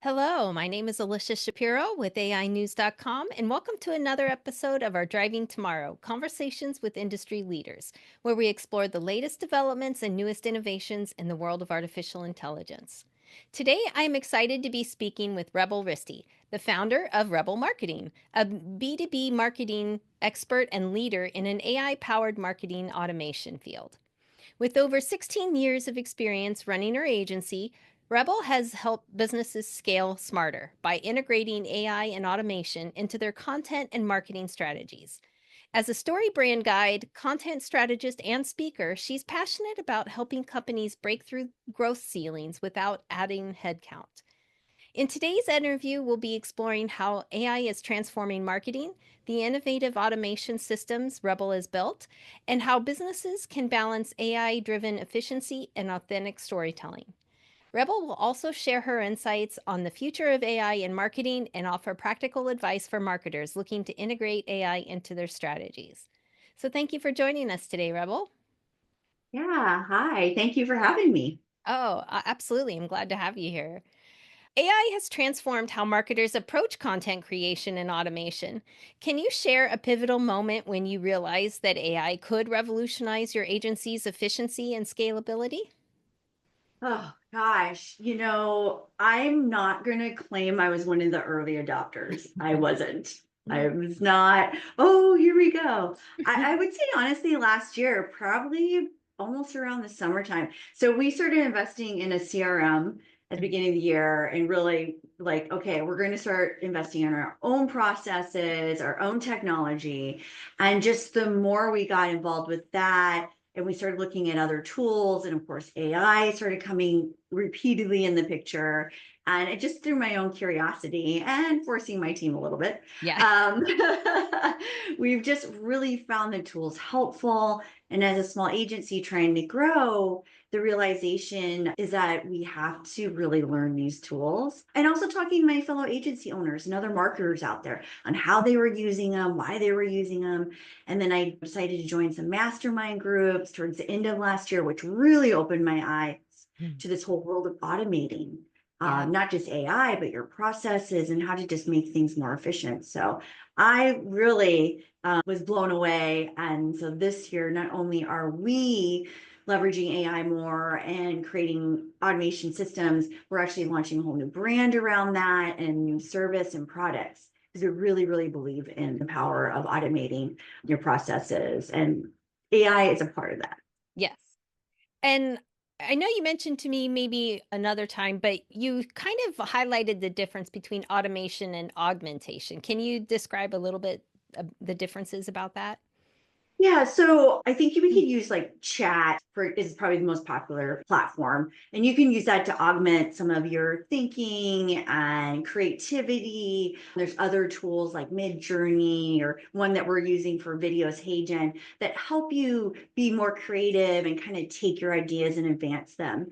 Hello, my name is Alicia Shapiro with AInews.com, and welcome to another episode of our Driving Tomorrow Conversations with Industry Leaders, where we explore the latest developments and newest innovations in the world of artificial intelligence. Today, I am excited to be speaking with REBL Risty, the founder of REBL Marketing, a B2B marketing expert and leader in an AI powered marketing automation field. With over 16 years of experience running her agency, Rebel has helped businesses scale smarter by integrating AI and automation into their content and marketing strategies. As a story brand guide, content strategist, and speaker, she's passionate about helping companies break through growth ceilings without adding headcount. In today's interview, we'll be exploring how AI is transforming marketing, the innovative automation systems Rebel has built, and how businesses can balance AI-driven efficiency and authentic storytelling. Rebel will also share her insights on the future of AI in marketing and offer practical advice for marketers looking to integrate AI into their strategies. So thank you for joining us today, Rebel. Yeah, hi. Thank you for having me. Oh, absolutely. I'm glad to have you here. AI has transformed how marketers approach content creation and automation. Can you share a pivotal moment when you realized that AI could revolutionize your agency's efficiency and scalability? Oh gosh, I'm not going to claim I was one of the early adopters. I wasn't. I was not. Oh, here we go. I would say honestly, last year, probably almost around the summertime. So we started investing in a CRM at the beginning of the year and really like, okay, we're going to start investing in our own processes, our own technology. And just the more we got involved with that, and we started looking at other tools, and of course AI started coming repeatedly in the picture, and it just through my own curiosity and forcing my team a little bit, Yeah. um, we've just really found the tools helpful. And as a small agency trying to grow, the realization is that we have to really learn these tools, and also talking to my fellow agency owners and other marketers out there on how they were using them, why they were using them. And then I decided to join some mastermind groups towards the end of last year, which really opened my eyes Mm. to this whole world of automating, Yeah. not just AI, but your processes and how to just make things more efficient. So I really was blown away. And so this year, not only are we leveraging AI more and creating automation systems, we're actually launching a whole new brand around that and new service and products, because we really, really believe in the power of automating your processes. And AI is a part of that. Yes. And I know you mentioned to me maybe another time, but you kind of highlighted the difference between automation and augmentation. Can you describe a little bit of the differences about that? Yeah, so I think we could use like chat for is probably the most popular platform. And you can use that to augment some of your thinking and creativity. There's other tools like Mid Journey, or one that we're using for videos, HeyGen, that help you be more creative and kind of take your ideas and advance them.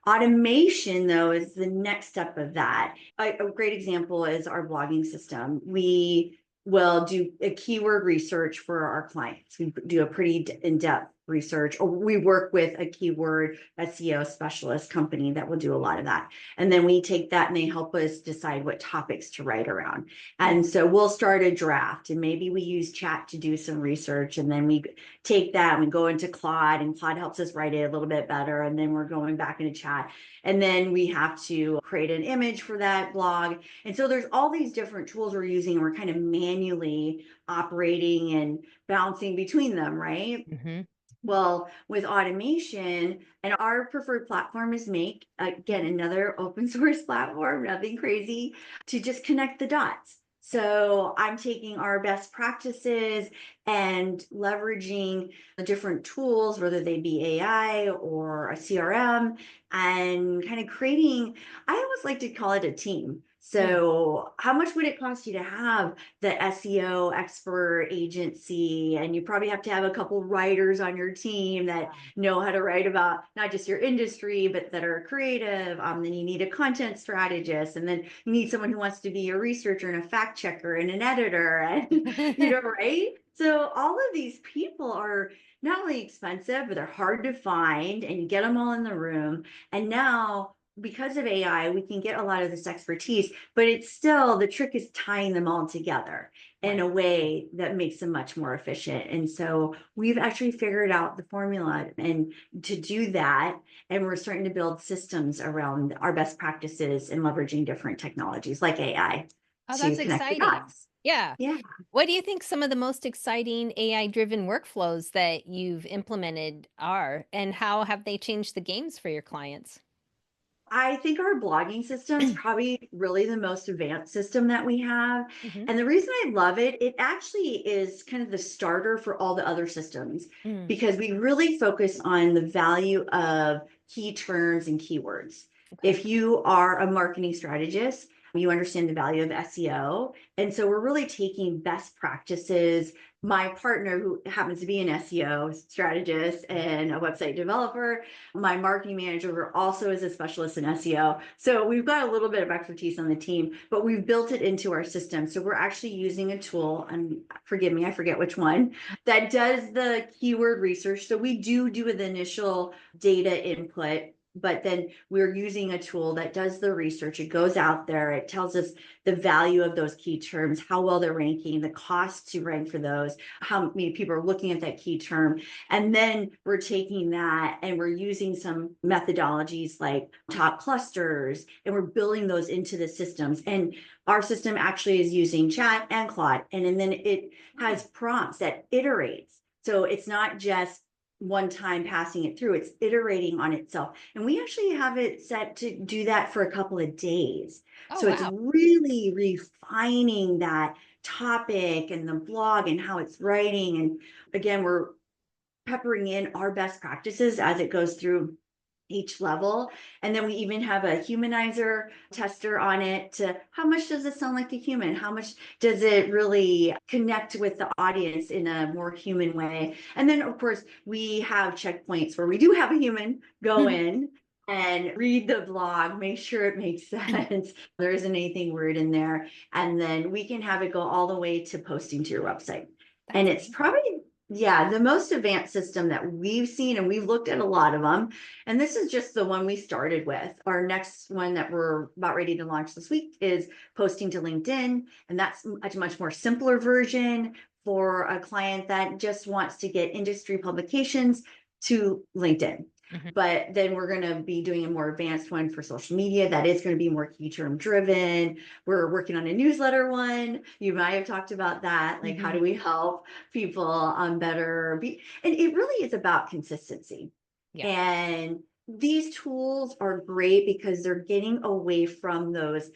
Automation, though, is the next step of that. A great example is our blogging system. We will do a keyword research for our clients. We do a pretty in-depth research, or we work with a keyword SEO specialist company that will do a lot of that. And then we take that and they help us decide what topics to write around. And so we'll start a draft, and maybe we use chat to do some research. And then we take that and we go into Claude, and Claude helps us write it a little bit better. And then we're going back into chat. And then we have to create an image for that blog. And so there's all these different tools we're using, and we're kind of manually operating and bouncing between them, right? Hmm. Well, with automation, and our preferred platform is Make, again, another open source platform, nothing crazy, to just connect the dots. So I'm taking our best practices and leveraging the different tools, whether they be AI or a CRM, and kind of creating, I always like to call it a team. Mm. So how much would it cost you to have the SEO expert agency? And you probably have to have a couple writers on your team that know how to write about not just your industry, but that are creative. Then you need a content strategist, and then you need someone who wants to be a researcher and a fact checker and an editor, and right? So all of these people are not only expensive, but they're hard to find, and you get them all in the room. And now because of AI, we can get a lot of this expertise, but it's still, the trick is tying them all together in Right. a way that makes them much more efficient. And so we've actually figured out the formula and to do that. And we're starting to build systems around our best practices and leveraging different technologies like AI Oh, to that's connect the exciting. dots. Yeah. Yeah. What do you think some of the most exciting AI-driven workflows that you've implemented are, and how have they changed the games for your clients? I think our blogging system is probably really the most advanced system that we have. Mhm. And the reason I love it, it actually is kind of the starter for all the other systems Mm, because we really focus on the value of key terms and keywords. okay. If you are a marketing strategist, you understand the value of SEO. And so we're really taking best practices. My partner, who happens to be an SEO strategist and a website developer, my marketing manager who also is a specialist in SEO. So we've got a little bit of expertise on the team, but we've built it into our system. So we're actually using a tool, and forgive me, I forget which one, that does the keyword research. So we do the initial data input, but then we're using a tool that does the research. It goes out there, it tells us the value of those key terms, how well they're ranking, the cost to rank for those, how many people are looking at that key term. And then we're taking that and we're using some methodologies like top clusters, and we're building those into the systems. And our system actually is using chat and Claude. And then it has prompts that iterates. So it's not just one time passing it through, it's iterating on itself. And we actually have it set to do that for a couple of days. Oh, So it's wow. really refining that topic and the blog and how it's writing. And again, we're peppering in our best practices as it goes through each level. And then we even have a humanizer tester on it to how much does it sound like a human? How much does it really connect with the audience in a more human way? And then, of course, we have checkpoints where we do have a human go in and read the blog, make sure it makes sense. There isn't anything weird in there. And then we can have it go all the way to posting to your website. And That's it's amazing. probably, yeah, the most advanced system that we've seen, and we've looked at a lot of them. And this is just the one we started with. Our next one that we're about ready to launch this week is posting to LinkedIn. And that's a much more simpler version for a client that just wants to get industry publications to LinkedIn. Mhm. But then we're going to be doing a more advanced one for social media that is going to be more key term driven. We're working on a newsletter one. You might have talked about that. Like, how do Mhm. we help people better be? And it really is about consistency. Yeah. And these tools are great because they're getting away from those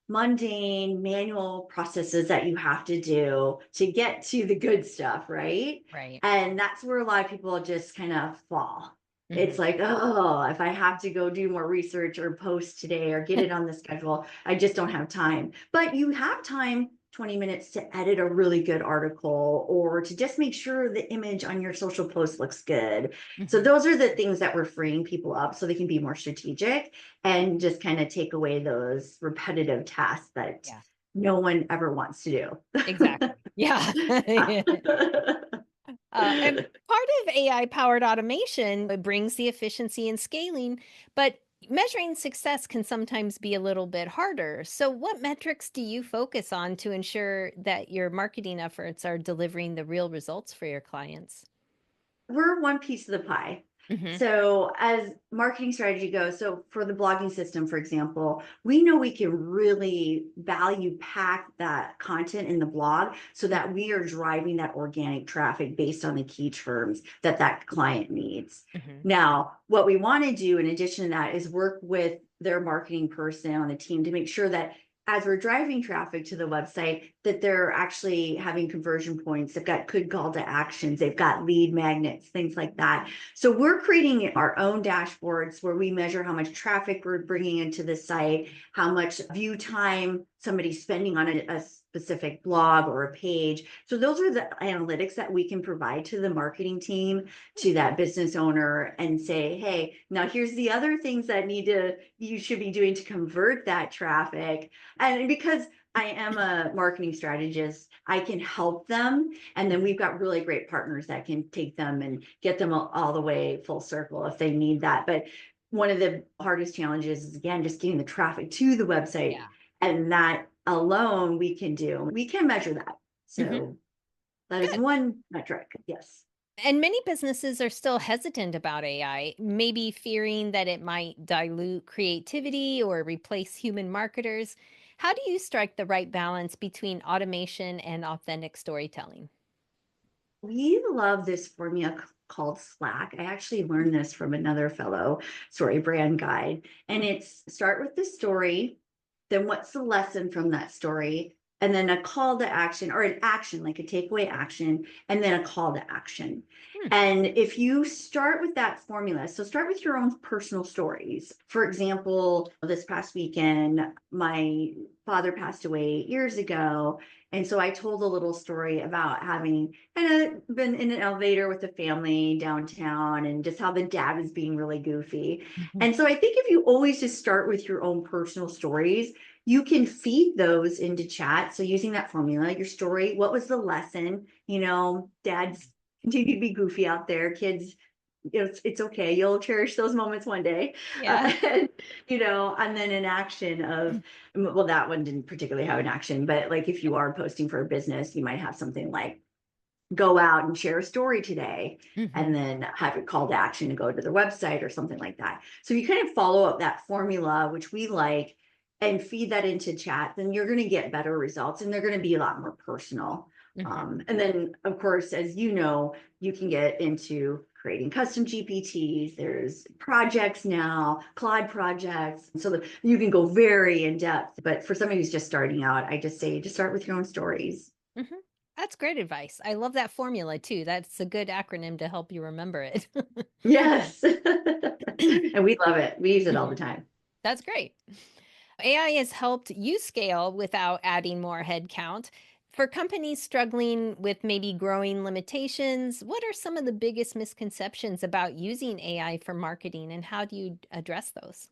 mundane manual processes that you have to do to get to the good stuff, right? Right. And that's where a lot of people just kind of fall. Mhm. It's like, oh, if I have to go do more research or post today or get it on the schedule, I just don't have time. But you have time, 20 minutes to edit a really good article or to just make sure the image on your social post looks good. So Mhm. those are the things that we're freeing people up so they can be more strategic and just kind of take away those repetitive tasks that Yeah. no one ever wants to do. Exactly. Yeah. And part of AI powered automation brings the efficiency and scaling, but measuring success can sometimes be a little bit harder. So, what metrics do you focus on to ensure that your marketing efforts are delivering the real results for your clients? We're one piece of the pie. Hmm. So, as marketing strategy goes, so for the blogging system, for example, we know we can really value pack that content in the blog so that we are driving that organic traffic based on the key terms that that client needs. Hmm. Now, what we want to do in addition to that is work with their marketing person on the team to make sure that as we're driving traffic to the website, that they're actually having conversion points. They've got good call to actions. They've got lead magnets, things like that. So we're creating our own dashboards where we measure how much traffic we're bringing into the site, how much view time somebody's spending on a specific blog or a page. So those are the analytics that we can provide to the marketing team, to that business owner, and say, hey, now here's the other things that you should be doing to convert that traffic. And because I am a marketing strategist, I can help them. And then we've got really great partners that can take them and get them all the way full circle if they need that. But one of the hardest challenges is, again, just getting the traffic to the website. Yeah. And that alone we can do. We can measure that. Hmm. So that is Good. one metric. Yes. And many businesses are still hesitant about AI, maybe fearing that it might dilute creativity or replace human marketers. How do you strike the right balance between automation and authentic storytelling? We love this formula called Slack. I actually learned this from another fellow story brand guide. And it's start with the story, then what's the lesson from that story, and then a call to action or an action, like a takeaway action, and then a call to action. Hmm. And if you start with that formula, so start with your own personal stories. For example, this past weekend, my father passed away 8 years ago. And so I told a little story about having kind of been in an elevator with the family downtown and just how the dad was being really goofy. Mhm. And so I think if you always just start with your own personal stories, you can feed those into chat. So using that formula, your story, what was the lesson? Dads continue to be goofy out there. Kids, it's okay. You'll cherish those moments one day. Yeah. And, and then an action of, well, that one didn't particularly have an action, but like if you are posting for a business, you might have something like go out and share a story today, Hmm. and then have a call to action to go to the website or something like that. So you kind of follow up that formula, which we like, and feed that into chat, then you're going to get better results and they're going to be a lot more personal. Hmm. And then, of course, as you know, you can get into creating custom GPTs. There's projects now, Claude projects, so that you can go very in depth. But for somebody who's just starting out, I just say just start with your own stories. Hmm. That's great advice. I love that formula too. That's a good acronym to help you remember it. Yes. And we love it. We use it all the Mhm. time. That's great. AI has helped you scale without adding more headcount. For companies struggling with maybe growing limitations, what are some of the biggest misconceptions about using AI for marketing and how do you address those?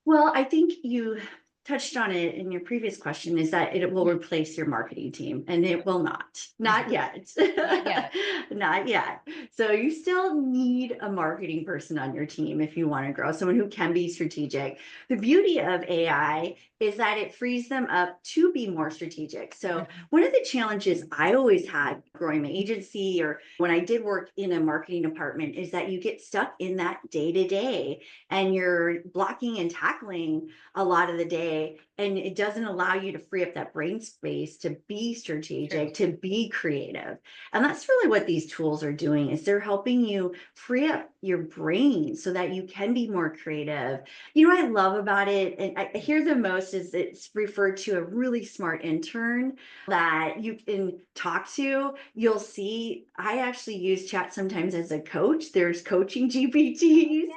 Well, I think you touched on it in your previous question, is that it will Mhm. replace your marketing team, and it will not. Not Mhm. yet. Not yet. Not yet. So you still need a marketing person on your team if you want to grow, someone who can be strategic. The beauty of AI is that it frees them up to be more strategic. So Mhm. one of the challenges I always had growing my agency or when I did work in a marketing department is that you get stuck in that day to day and you're blocking and tackling a lot of the day, and it doesn't allow you to free up that brain space to be True. strategic, to be creative. And that's really what these tools are doing, is they're helping you free up your brain so that you can be more creative. What I love about it, and I hear the most, is it's referred to a really smart intern that you can talk to. You'll see, I actually use chat sometimes as a coach. There's coaching GPTs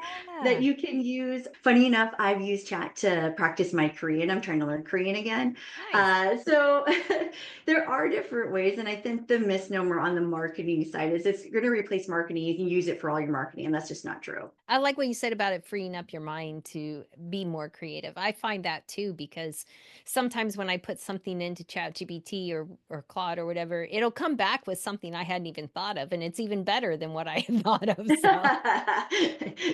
that Yeah. you can use. Funny enough, I've used chat to practice my Korean. I'm trying to learn Korean again. Nice. So there are different ways. And I think the misnomer on the marketing side is it's going to replace marketing. You can use it for all your marketing, and that's just not true. I like what you said about it freeing up your mind to be more creative. I find that too because sometimes when I put something into ChatGPT or Claude or whatever, it'll come back with something I hadn't even thought of, and it's even better than what I had thought of. So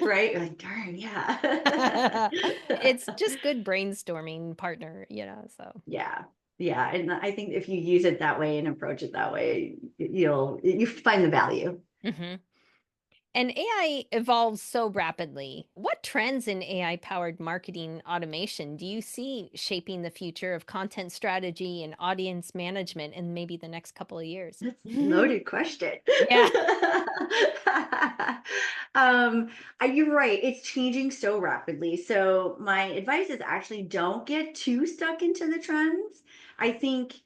Right? You're like, darn, yeah. it's just good brainstorming partner. So Yeah. Yeah. And I think if you use it that way and approach it that way, you find the value. mhm. And AI evolves so rapidly. What trends in AI powered marketing automation do you see shaping the future of content strategy and audience management in maybe the next couple of years? That's a loaded question. Yeah. um, you're right. It's changing so rapidly. So my advice is actually don't get too stuck into the trends. I think,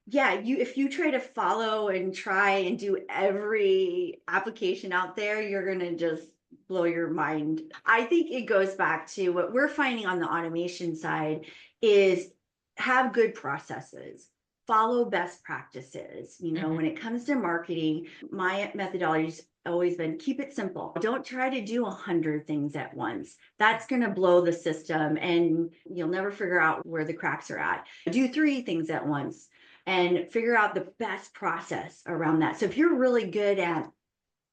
yeah, if you try to follow and try and do every application out there, you're gonna just blow your mind. I think it goes back to what we're finding on the automation side is have good processes, follow best practices. Mhm. When it comes to marketing, my methodology's always been keep it simple. Don't try to do 100 things at once. That's going to blow the system and you'll never figure out where the cracks are at. Do 3 things at once and figure out the best process around that. So if you're really good at,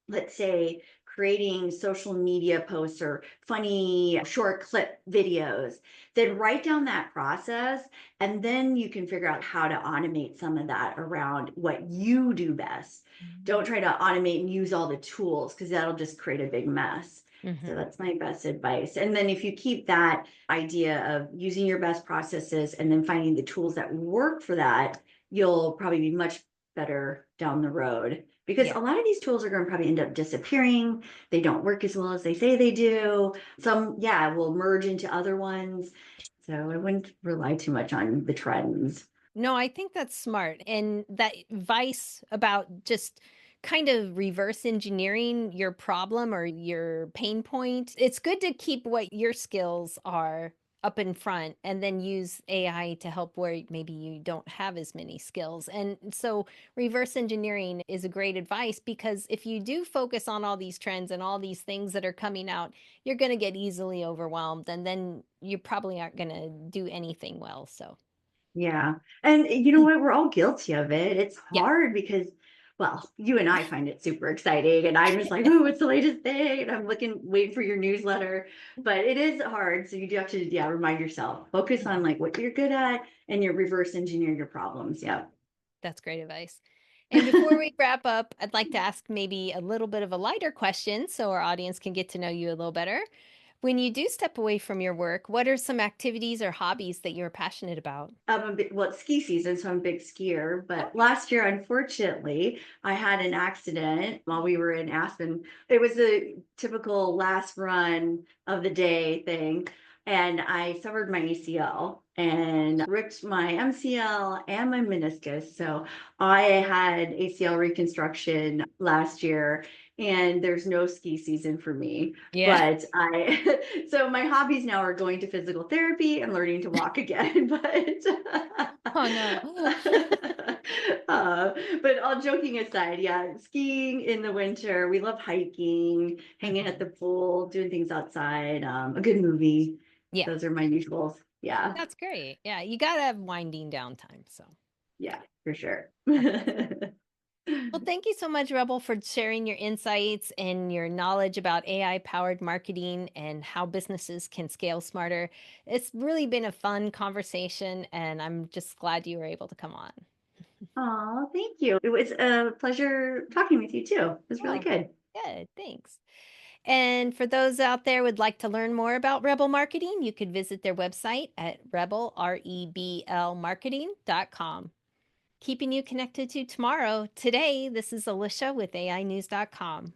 let's say, creating social media posts or funny short clip videos, then write down that process, and then you can figure out how to automate some of that around what you do best. Don't try to automate and use all the tools, because that'll just create a big mess. So Mm-hmm. that's my best advice. And then if you keep that idea of using your best processes and then finding the tools that work for that, you'll probably be much better down the road, because Yeah. a lot of these tools are going to probably end up disappearing. They don't work as well as they say they do. Some, yeah, will merge into other ones. So I wouldn't rely too much on the trends. No, I think that's smart. And that advice about just kind of reverse engineering your problem or your pain point, it's good to keep what your skills are up in front and then use AI to help where maybe you don't have as many skills. And so reverse engineering is a great advice, because if you do focus on all these trends and all these things that are coming out, you're going to get easily overwhelmed and then you probably aren't going to do anything well. So, Yeah. And you know what? We're all guilty of it. It's yeah. hard because, well, you and I find it super exciting. And I'm just like, oh, what's the latest thing? And I'm waiting for your newsletter. But it is hard. So you do have to, yeah, remind yourself, focus Yeah. on like what you're good at and you reverse engineer your problems. Yeah. That's great advice. And before we wrap up, I'd like to ask maybe a little bit of a lighter question so our audience can get to know you a little better. When you do step away from your work, what are some activities or hobbies that you're passionate about? I'm a bit, well, it's ski season, so I'm a big skier. But Okay. last year, unfortunately, I had an accident while we were in Aspen. It was a typical last run of the day thing. And I severed my ACL and ripped my MCL and my meniscus. So I had ACL reconstruction last year, and there's no ski season for me. Yeah. But so my hobbies now are going to physical therapy and learning to walk again. Oh, no. Uh, but all joking aside, yeah, skiing in the winter. We love hiking, hanging at Mhm. the pool, doing things outside, a good movie. Yeah, Those are my usuals. Yeah, that's great. Yeah, you got to have winding down time. So yeah, for sure. that's awesome. Well, thank you so much, Rebel, for sharing your insights and your knowledge about AI powered marketing and how businesses can scale smarter. It's really been a fun conversation, and I'm just glad you were able to come on. Oh, thank you. It was a pleasure talking with you too. It was really Oh, good. good. Thanks. And for those out there who would like to learn more about Rebel Marketing, you could visit their website at rebel, REBL marketing.com. Keeping you connected to tomorrow. Today, this is Alicia with AInews.com.